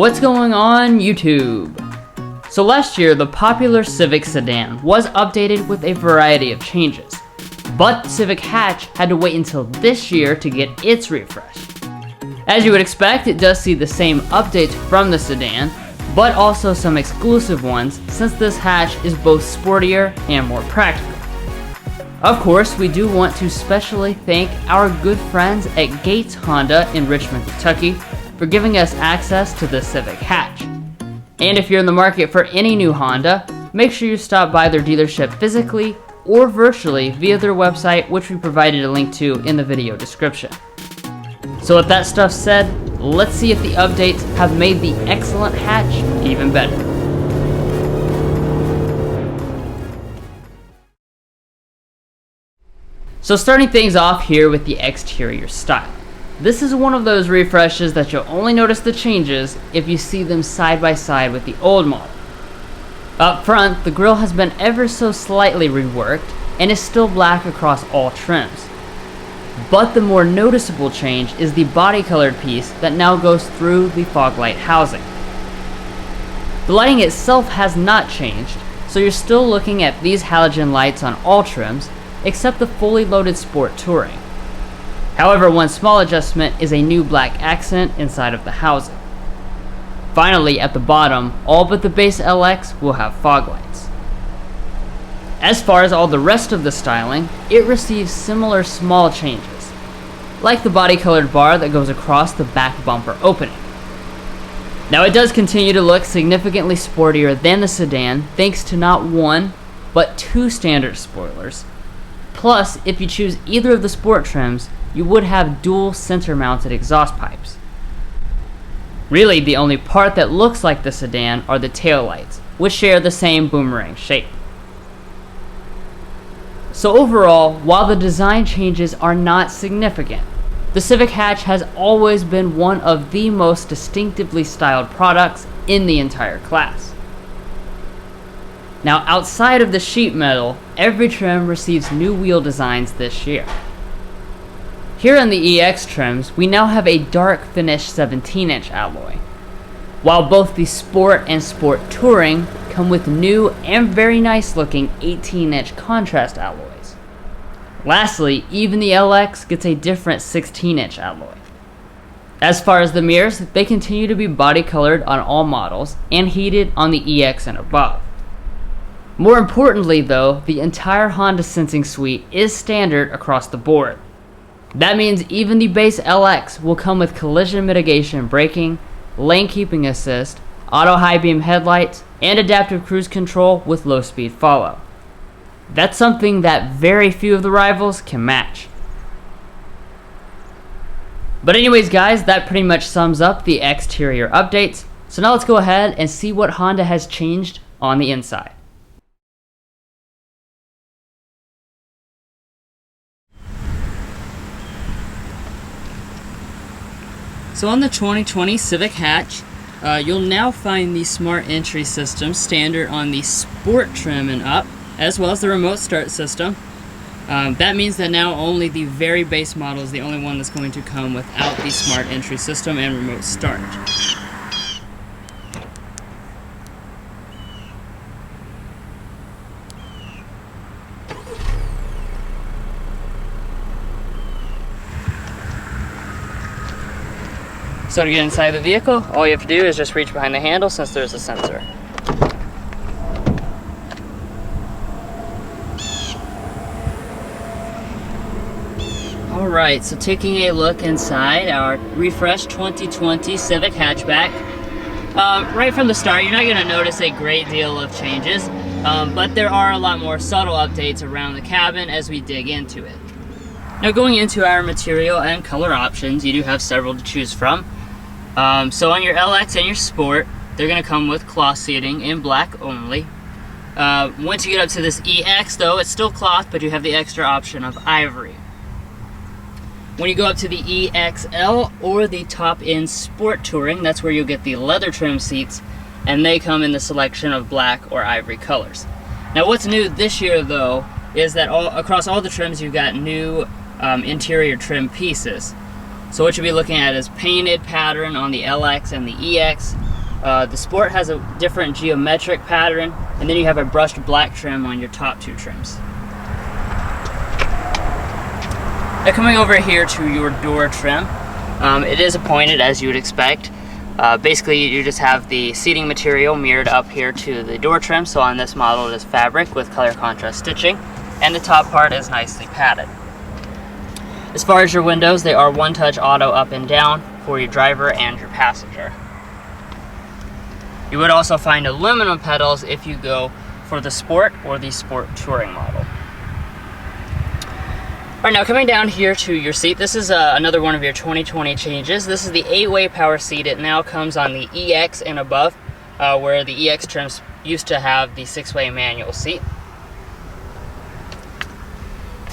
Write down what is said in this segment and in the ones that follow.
What's going on YouTube? So last year, the popular Civic sedan was updated with a variety of changes, but the Civic Hatch had to wait until this year to get its refresh. As you would expect, it does see the same updates from the sedan, but also some exclusive ones since this hatch is both sportier and more practical. Of course, we do want to specially thank our good friends at Gates Honda in Richmond, Kentucky for giving us access to the Civic Hatch. And if you're in the market for any new Honda, make sure you stop by their dealership physically or virtually via their website, which we provided a link to in the video description. So with that stuff said, let's see if the updates have made the excellent hatch even better. So starting things off here with the exterior style. This is one of those refreshes that you'll only notice the changes if you see them side by side with the old model. Up front, the grille has been ever so slightly reworked and is still black across all trims. But the more noticeable change is the body colored piece that now goes through the fog light housing. The lighting itself has not changed, so you're still looking at these halogen lights on all trims except the fully loaded Sport Touring. However, one small adjustment is a new black accent inside of the housing. Finally, at the bottom, all but the base LX will have fog lights. As far as all the rest of the styling, it receives similar small changes, like the body colored bar that goes across the back bumper opening. Now it does continue to look significantly sportier than the sedan thanks to not one, but two standard spoilers. Plus, if you choose either of the sport trims, you would have dual center mounted exhaust pipes. Really, the only part that looks like the sedan are the taillights, which share the same boomerang shape. So overall, while the design changes are not significant, the Civic Hatch has always been one of the most distinctively styled products in the entire class. Now outside of the sheet metal, every trim receives new wheel designs this year. Here on the EX trims, we now have a dark finish 17-inch alloy, while both the Sport and Sport Touring come with new and very nice looking 18-inch contrast alloys. Lastly, even the LX gets a different 16-inch alloy. As far as the mirrors, they continue to be body colored on all models and heated on the EX and above. More importantly though, the entire Honda sensing suite is standard across the board. That means even the base LX will come with collision mitigation braking, lane keeping assist, auto high beam headlights, and adaptive cruise control with low speed follow. That's something that very few of the rivals can match. But anyways guys, that pretty much sums up the exterior updates. So now let's go ahead and see what Honda has changed on the inside. So on the 2020 Civic Hatch, you'll now find the Smart Entry system standard on the Sport trim and up, as well as the remote start system. That means that now only the very base model is the only one that's going to come without the Smart Entry system and remote start. So to get inside the vehicle, all you have to do is just reach behind the handle since there's a sensor. Alright, so taking a look inside our refreshed 2020 Civic Hatchback. Right from the start, you're not going to notice a great deal of changes, but there are a lot more subtle updates around the cabin as we dig into it. Now going into our material and color options, you do have several to choose from. So on your LX and your Sport, they're going to come with cloth seating in black only. Once you get up to this EX though, it's still cloth, but you have the extra option of ivory. When you go up to the EXL or the top-end Sport Touring, that's where you'll get the leather trim seats, and they come in the selection of black or ivory colors. Now what's new this year though, is that across all the trims you've got new interior trim pieces. So what you'll be looking at is painted pattern on the LX and the EX, The Sport has a different geometric pattern, and then you have a brushed black trim on your top two trims. Now coming over here to your door trim, it is pointed as you would expect. Basically, you just have the seating material mirrored up here to the door trim. So on this model, it is fabric with color contrast stitching, and the top part is nicely padded. As far as your windows, they are one-touch auto up and down for your driver and your passenger. You would also find aluminum pedals if you go for the Sport or the Sport Touring model. Alright, now coming down here to your seat, this is another one of your 2020 changes. This is the 8-way power seat. It now comes on the EX and above, where the EX trims used to have the 6-way manual seat.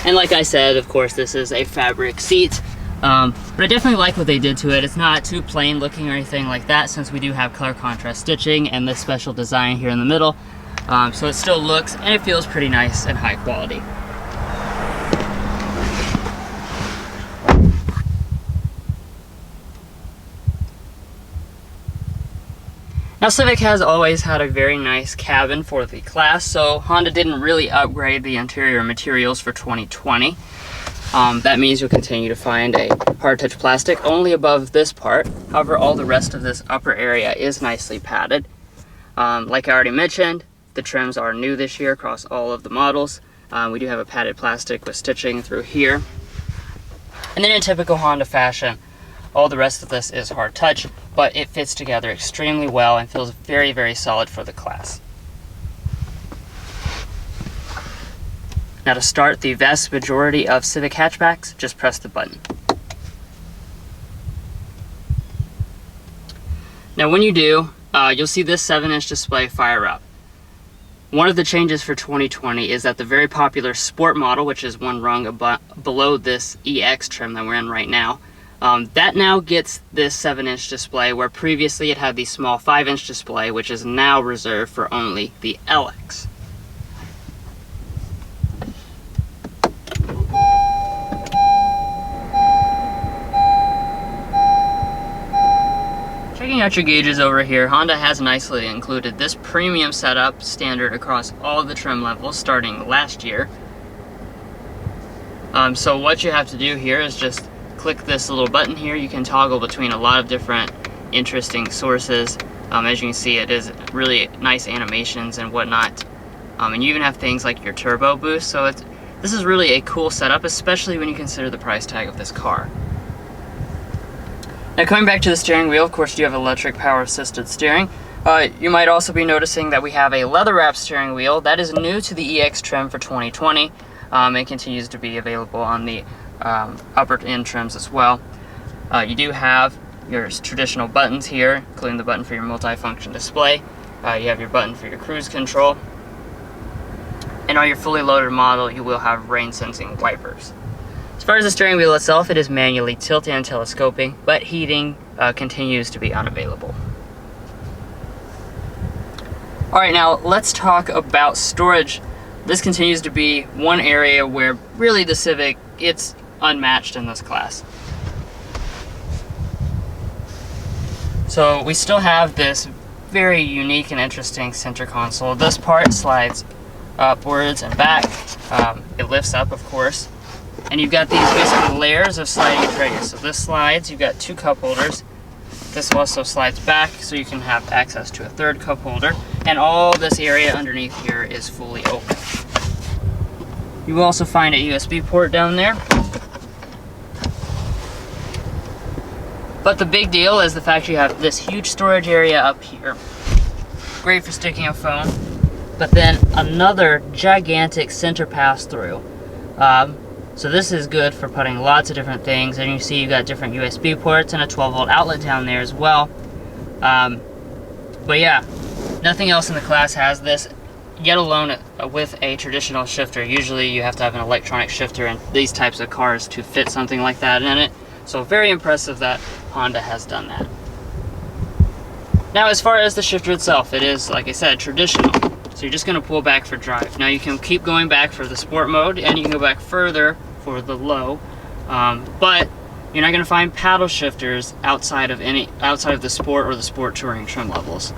And like I said, of course, this is a fabric seat, but I definitely like what they did to it. It's not too plain looking or anything like that, since we do have color contrast stitching and this special design here in the middle. So it still looks and it feels pretty nice and high quality. Now Civic has always had a very nice cabin for the class, so Honda didn't really upgrade the interior materials for 2020. That means you'll continue to find a hard touch plastic only above this part. However, all the rest of this upper area is nicely padded. Like I already mentioned, the trims are new this year across all of the models. We do have a padded plastic with stitching through here. And then in typical Honda fashion, all the rest of this is hard touch, but it fits together extremely well and feels very, very solid for the class. Now to start the vast majority of Civic hatchbacks, just press the button. Now when you do, you'll see this 7-inch display fire up. One of the changes for 2020 is that the very popular Sport model, which is one rung below this EX trim that we're in right now, that now gets this 7-inch display, where previously it had the small 5-inch display, which is now reserved for only the LX. Checking out your gauges over here, Honda has nicely included this premium setup standard across all of the trim levels starting last year. So what you have to do here is just click this little button here. You can toggle between a lot of different interesting sources. As you can see, it is really nice animations and whatnot. And you even have things like your turbo boost. So this is really a cool setup, especially when you consider the price tag of this car. Now coming back to the steering wheel, of course you have electric power assisted steering. You might also be noticing that we have a leather wrapped steering wheel. That is new to the EX trim for 2020. It continues to be available on the upper end trims as well. You do have your traditional buttons here, including the button for your multi-function display. You have your button for your cruise control. And on your fully loaded model, you will have rain sensing wipers. As far as the steering wheel itself, it is manually tilt and telescoping, but heating continues to be unavailable. Alright, now let's talk about storage. This continues to be one area where really the Civic, it's unmatched in this class. So we still have this very unique and interesting center console. This part slides upwards and back. It lifts up, of course. And you've got these basically layers of sliding trays. So this slides, you've got 2 cup holders. This also slides back so you can have access to a 3rd cup holder. And all this area underneath here is fully open. You will also find a USB port down there. But the big deal is the fact you have this huge storage area up here. Great for sticking a phone. But then another gigantic center pass-through. So this is good for putting lots of different things. And you see you got different USB ports and a 12-volt outlet down there as well. But yeah, nothing else in the class has this, yet alone with a traditional shifter. Usually you have to have an electronic shifter in these types of cars to fit something like that in it. So very impressive that Honda has done that. Now as far as the shifter itself, it is, like I said, traditional. So you're just going to pull back for drive. Now you can keep going back for the sport mode, and you can go back further for the low. But You're not going to find paddle shifters outside of the sport or the sport touring trim levels.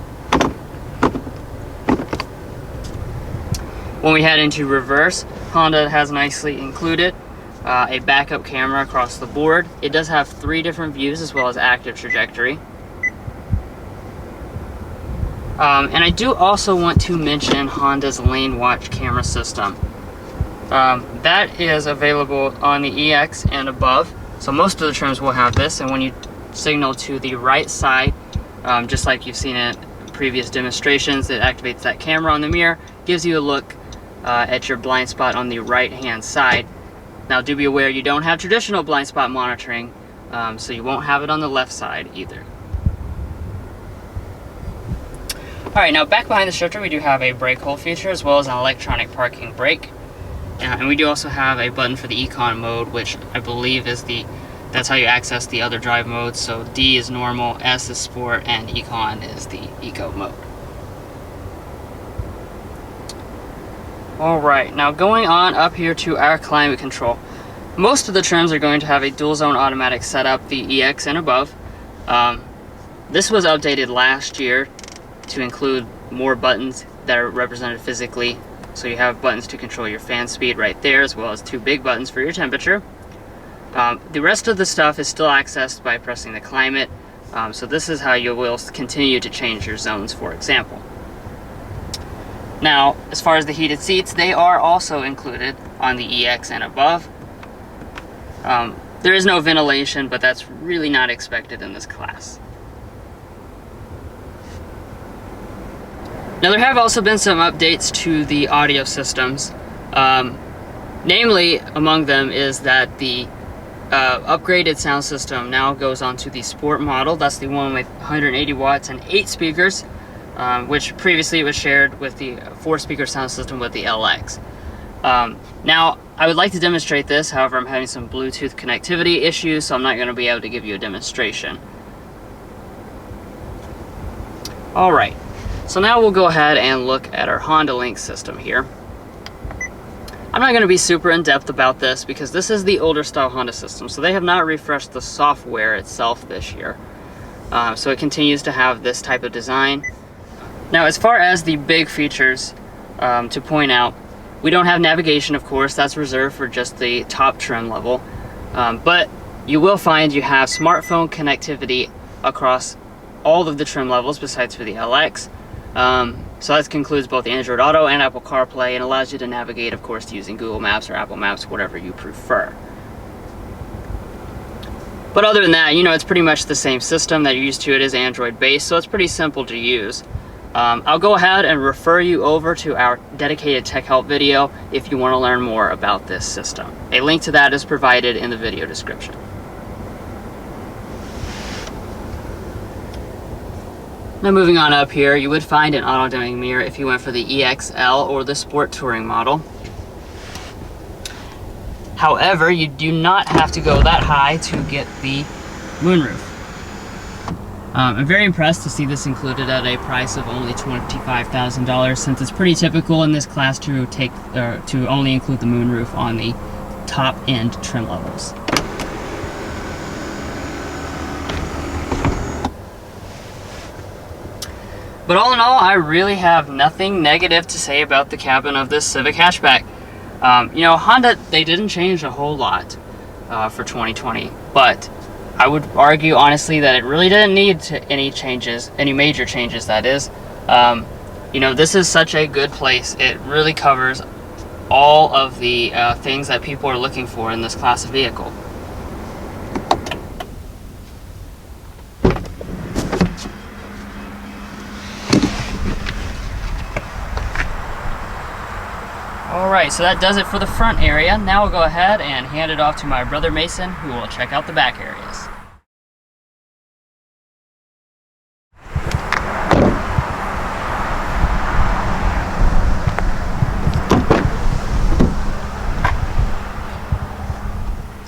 When we head into reverse, Honda has nicely included a backup camera across the board. It does have 3 different views as well as active trajectory. And I do also want to mention Honda's lane watch camera system. That is available on the EX and above. So most of the trims will have this, and when you signal to the right side, just like you've seen in previous demonstrations, it activates that camera on the mirror, gives you a look at your blind spot on the right hand side. Now do be aware you don't have traditional blind spot monitoring, so you won't have it on the left side either. Alright, now back behind the shifter we do have a brake hold feature as well as an electronic parking brake. And we do also have a button for the Econ mode, which I believe is that's how you access the other drive modes. So D is normal, S is sport, and Econ is the Eco mode. Alright, now going on up here to our climate control. Most of the trims are going to have a dual zone automatic setup, the EX and above. This was updated last year to include more buttons that are represented physically. So you have buttons to control your fan speed right there, as well as 2 big buttons for your temperature. The rest of the stuff is still accessed by pressing the climate. So this is how you will continue to change your zones, for example. Now, as far as the heated seats, they are also included on the EX and above. There is no ventilation, but that's really not expected in this class. Now there have also been some updates to the audio systems. Namely, among them is that the upgraded sound system now goes onto the Sport model. That's the one with 180 watts and 8 speakers, which previously was shared with the 4-speaker sound system with the LX. Now, I would like to demonstrate this, however I'm having some Bluetooth connectivity issues, so I'm not going to be able to give you a demonstration. Alright. So now we'll go ahead and look at our HondaLink system here. I'm not going to be super in-depth about this because this is the older style Honda system, so they have not refreshed the software itself this year. So it continues to have this type of design. Now as far as the big features to point out, we don't have navigation, of course. That's reserved for just the top trim level. But you will find you have smartphone connectivity across all of the trim levels besides for the LX. So that concludes both Android Auto and Apple CarPlay, and allows you to navigate, of course, using Google Maps or Apple Maps, whatever you prefer. But other than that, you know, it's pretty much the same system that you're used to. It is Android based, so it's pretty simple to use. I'll go ahead and refer you over to our dedicated tech help video if you want to learn more about this system. A link to that is provided in the video description. Now moving on up here, you would find an auto-dimming mirror if you went for the EXL or the Sport Touring model. However, you do not have to go that high to get the moonroof. I'm very impressed to see this included at a price of only $25,000, since it's pretty typical in this class to only include the moonroof on the top end trim levels. But all in all, I really have nothing negative to say about the cabin of this Civic Hatchback. You know, Honda, they didn't change a whole lot for 2020, but I would argue honestly that it really didn't need any major changes, that is. You know, this is such a good place. It really covers all of the things that people are looking for in this class of vehicle. Alright, so that does it for the front area. Now we'll go ahead and hand it off to my brother Mason, who will check out the back areas.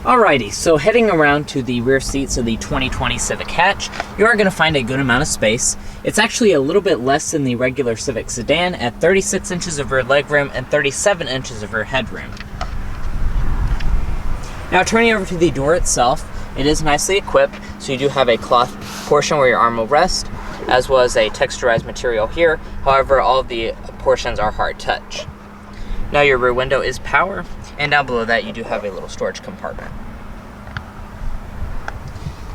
Alrighty, so heading around to the rear seats of the 2020 Civic Hatch, you are going to find a good amount of space. It's actually a little bit less than the regular Civic sedan at 36 inches of rear legroom and 37 inches of rear headroom. Now turning over to the door itself, It is nicely equipped, so you do have a cloth portion where your arm will rest, as well as a texturized material here. However, all of the portions are hard touch. Now your rear window is power, and down below that you do have a little storage compartment.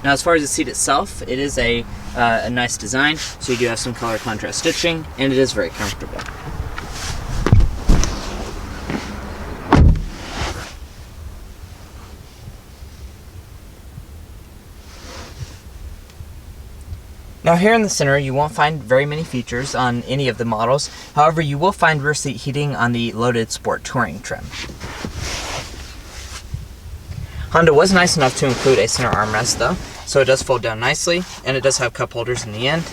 Now as far as the seat itself, it is a nice design, so you do have some color contrast stitching, and it is very comfortable. Now here in the center, you won't find very many features on any of the models. However, you will find rear seat heating on the loaded Sport Touring trim. Honda was nice enough to include a center armrest though, so it does fold down nicely, and it does have cup holders in the end.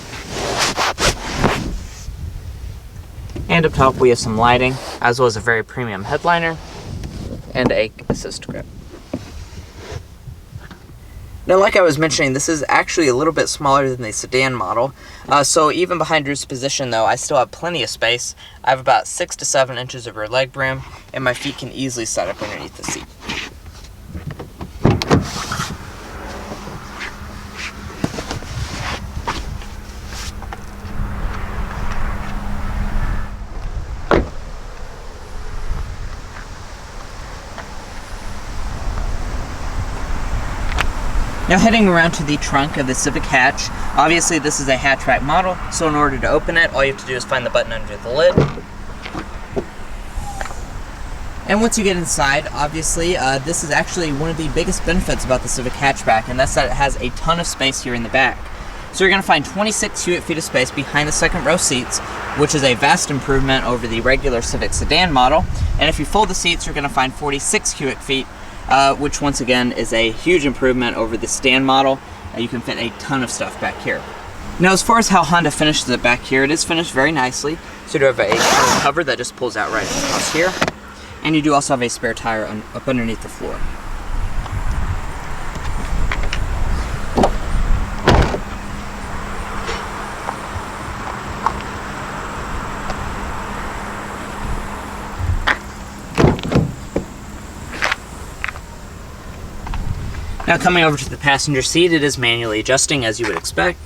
And up top we have some lighting, as well as a very premium headliner, and a assist grip. Now, like I was mentioning, this is actually a little bit smaller than the sedan model. So even behind Drew's position, though, I still have plenty of space. I have about 6 to 7 inches of rear leg room, and my feet can easily set up underneath the seat. Now heading around to the trunk of the Civic hatch, obviously this is a hatchback model, so in order to open it, all you have to do is find the button under the lid. And once you get inside, obviously, this is actually one of the biggest benefits about the Civic hatchback, and that's that it has a ton of space here in the back. So you're going to find 26 cubic feet of space behind the second row seats, which is a vast improvement over the regular Civic sedan model. And if you fold the seats, you're going to find 46 cubic feet, which once again is a huge improvement over the sedan model. You can fit a ton of stuff back here. Now as far as how Honda finishes it back here, it is finished very nicely. So you do have a cover that just pulls out right across here. And you do also have a spare tire up underneath the floor. Now coming over to the passenger seat, it is manually adjusting as you would expect.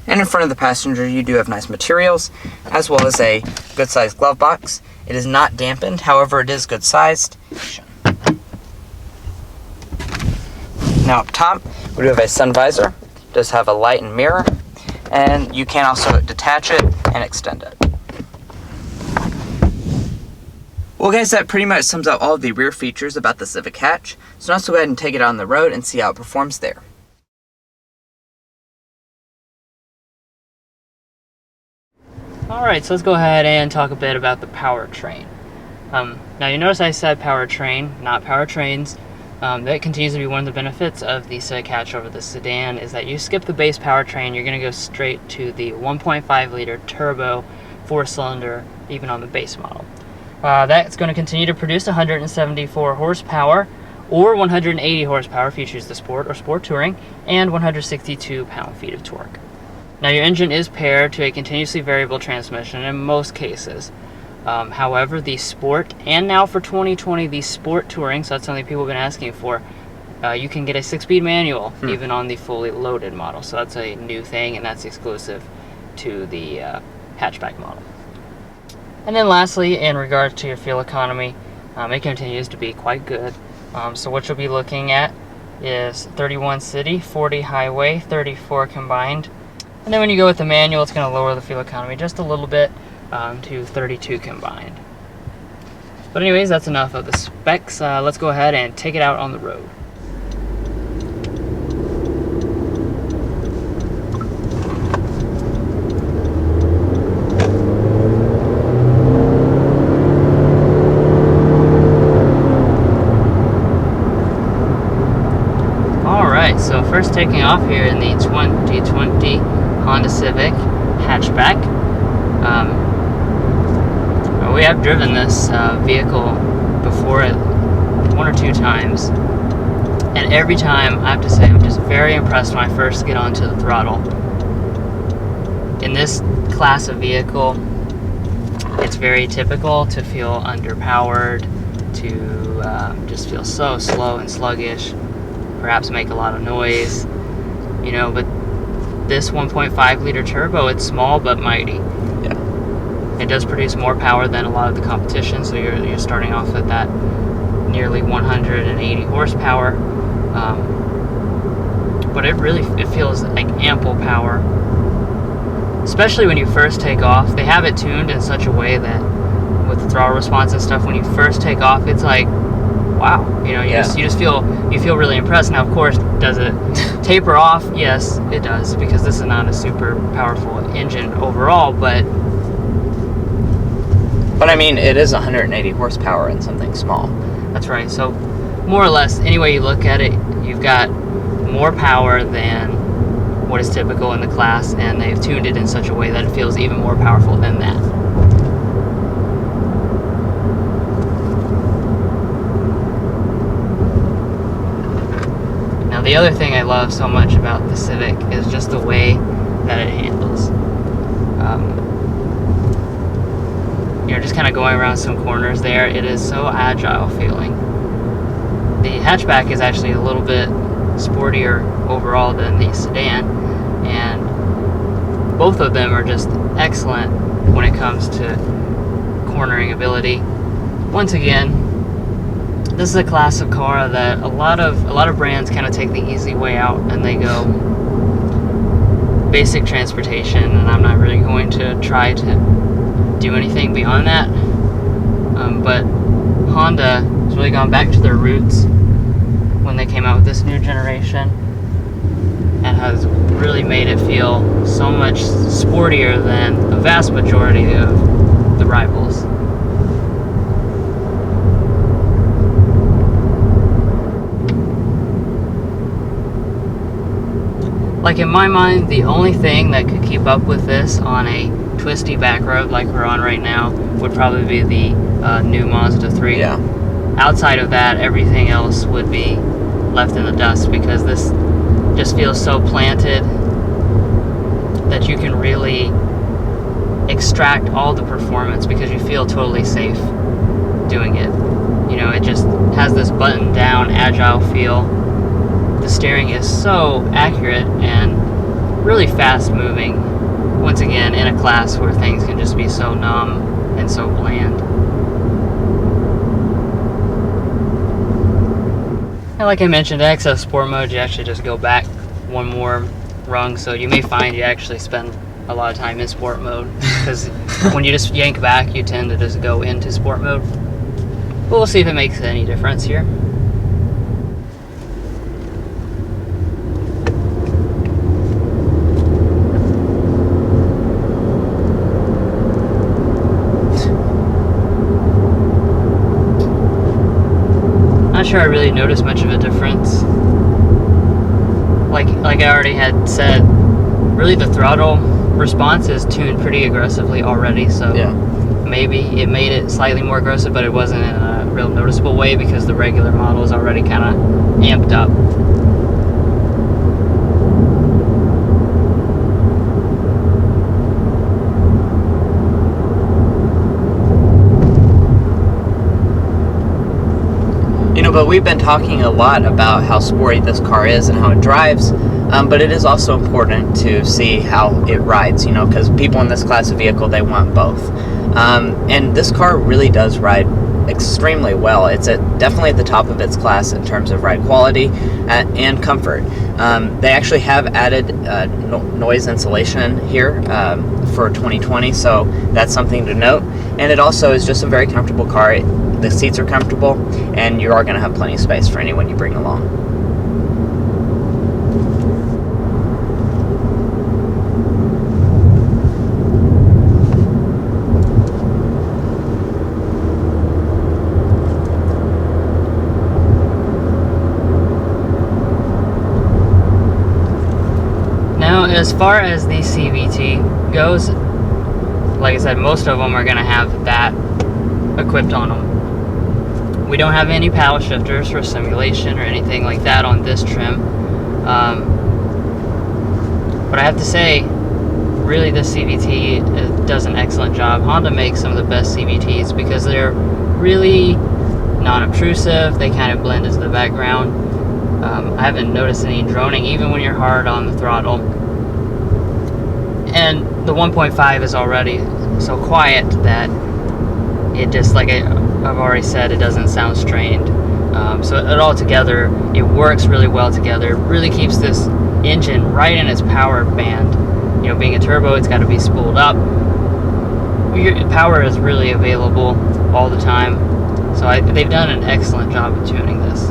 And in front of the passenger, you do have nice materials, as well as a good sized glove box. It is not dampened, however it is good sized. Now up top, we do have a sun visor. It does have a light and mirror, and you can also detach it and extend it. Well guys, that pretty much sums up all of the rear features about the Civic hatch. So now let's go ahead and take it on the road and see how it performs there. Alright, so let's go ahead and talk a bit about the powertrain. Now you notice I said powertrain, not powertrains. That continues to be one of the benefits of the Civic hatch over the sedan, is that you skip the base powertrain, you're going to go straight to the 1.5 liter turbo 4-cylinder, even on the base model. That's going to continue to produce 174 horsepower, or 180 horsepower if you choose the Sport or Sport Touring, and 162 pound-feet of torque. Now your engine is paired to a continuously variable transmission in most cases. However, the Sport, and now for 2020 the Sport Touring, so that's something people have been asking for, you can get a 6-speed manual even on the fully loaded model. So that's a new thing, and that's exclusive to the hatchback model. And then lastly, in regards to your fuel economy, it continues to be quite good. So what you'll be looking at is 31 city, 40 highway, 34 combined. And then when you go with the manual, it's going to lower the fuel economy just a little bit to 32 combined. But anyways, that's enough of the specs. Let's go ahead and take it out on the road. So first taking off here in the 2020 Honda Civic hatchback. We have driven this vehicle before 1 or 2 times, and every time I have to say I'm just very impressed when I first get onto the throttle. In this class of vehicle, It's very typical to feel underpowered, to just feel so slow and sluggish, perhaps make a lot of noise, you know, but this 1.5 liter turbo, it's small but mighty. Yeah. It does produce more power than a lot of the competition, so you're starting off at that nearly 180 horsepower. But it feels like ample power, especially when you first take off. They have it tuned in such a way that with the throttle response and stuff, when you first take off, it's like, wow, you know, you just feel really impressed. Now, of course, does it taper off? Yes, it does, because this is not a super powerful engine overall, but I mean, it is 180 horsepower and something small. That's right. So more or less, any way you look at it, you've got more power than what is typical in the class, and they've tuned it in such a way that it feels even more powerful than that. Now, the other thing I love so much about the Civic is just the way that it handles. You know, just kind of going around some corners there, it is so agile feeling. The hatchback is actually a little bit sportier overall than the sedan, and both of them are just excellent when it comes to cornering ability. Once again, this is a class of car that a lot of brands kind of take the easy way out and they go basic transportation, and I'm not really going to try to do anything beyond that. But Honda has really gone back to their roots when they came out with this new generation, and has really made it feel so much sportier than the vast majority of the rivals. Like, in my mind, the only thing that could keep up with this on a twisty back road like we're on right now would probably be the new Mazda 3. Yeah. Outside of that, everything else would be left in the dust, because this just feels so planted that you can really extract all the performance because you feel totally safe doing it. You know, it just has this button down, agile feel. The steering is so accurate and really fast moving. Once again, in a class where things can just be so numb and so bland. And like I mentioned, in XF Sport mode, you actually just go back one more rung, so you may find you actually spend a lot of time in sport mode, because when you just yank back, you tend to just go into sport mode. But we'll see if it makes any difference here. Not sure I really noticed much of a difference. Like I already had said, really the throttle response is tuned pretty aggressively already, so yeah, maybe it made it slightly more aggressive, but it wasn't in a real noticeable way because the regular model is already kind of amped up. But we've been talking a lot about how sporty this car is and how it drives, but it is also important to see how it rides, because people in this class of vehicle, they want both. And this car really does ride extremely well. It's definitely at the top of its class in terms of ride quality and comfort. They actually have added noise insulation here for 2020, so that's something to note. And it also is just a very comfortable car. The seats are comfortable, and you are going to have plenty of space for anyone you bring along. Now, as far as the CVT goes, like I said, most of them are going to have that equipped on them. We don't have any paddle shifters for simulation or anything like that on this trim. But I have to say, really the CVT does an excellent job. Honda makes some of the best CVTs because they're really non-obtrusive. They kind of blend into the background. I haven't noticed any droning even when you're hard on the throttle. And the 1.5 is already so quiet that it just, like I've already said, it doesn't sound strained. So it all together, it works really well together. It really keeps this engine right in its power band. You know, being a turbo, it's got to be spooled up. Power is really available all the time. So they've done an excellent job of tuning this.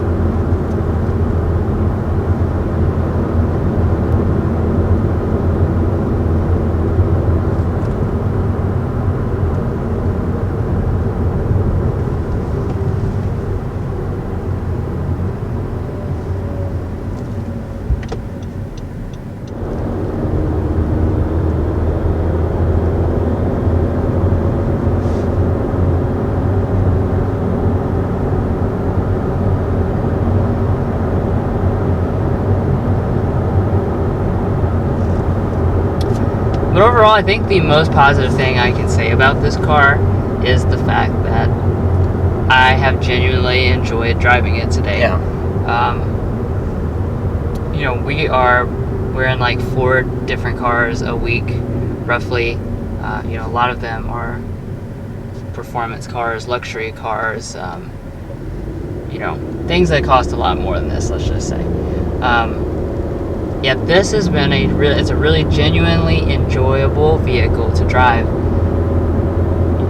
But overall, I think the most positive thing I can say about this car is the fact that I have genuinely enjoyed driving it today. Yeah. You know, we're in like 4 different cars a week, roughly. You know, a lot of them are performance cars, luxury cars, you know, things that cost a lot more than this, let's just say. Yet this has been it's a really genuinely enjoyable vehicle to drive.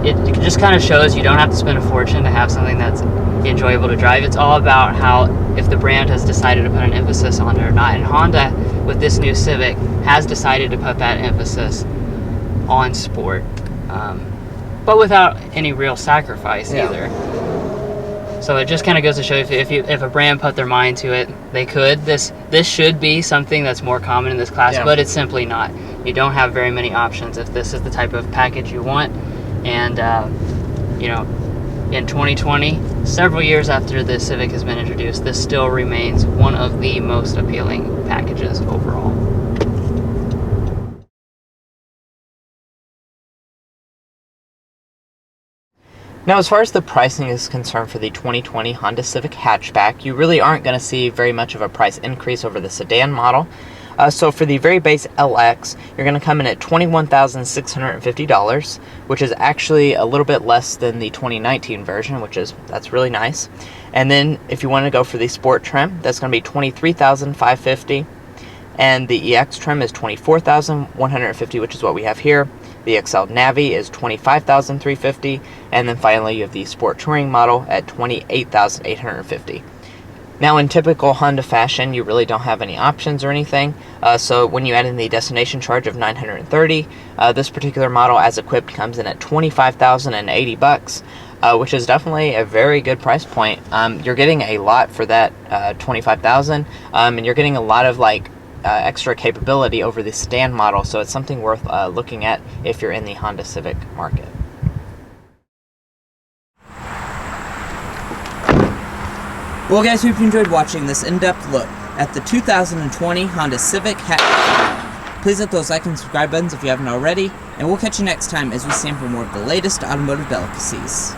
It just kind of shows you don't have to spend a fortune to have something that's enjoyable to drive. It's all about how, if the brand has decided to put an emphasis on it or not. And Honda, with this new Civic, has decided to put that emphasis on sport, but without any real sacrifice either. So it just kind of goes to show if a brand put their mind to it, they could. This should be something that's more common in this class, but it's simply not. You don't have very many options if this is the type of package you want. And you know, in 2020, several years after the Civic has been introduced, this still remains one of the most appealing packages overall. Now, as far as the pricing is concerned for the 2020 Honda Civic Hatchback, you really aren't going to see very much of a price increase over the sedan model. So for the very base LX, you're going to come in at $21,650, which is actually a little bit less than the 2019 version, that's really nice. And then if you want to go for the sport trim, that's going to be $23,550, and the EX trim is $24,150, which is what we have here. The XL Navi is $25,350, and then finally you have the Sport Touring model at $28,850. Now, in typical Honda fashion, you really don't have any options or anything. So when you add in the destination charge of $930, this particular model, as equipped, comes in at $25,080, which is definitely a very good price point. You're getting a lot for that $25,000, and you're getting a lot of extra capability over the sedan model, so it's something worth looking at if you're in the Honda Civic market. Well, guys, hope you enjoyed watching this in-depth look at the 2020 Honda Civic Hatchback. Please hit those like and subscribe buttons if you haven't already, and we'll catch you next time as we sample more of the latest automotive delicacies.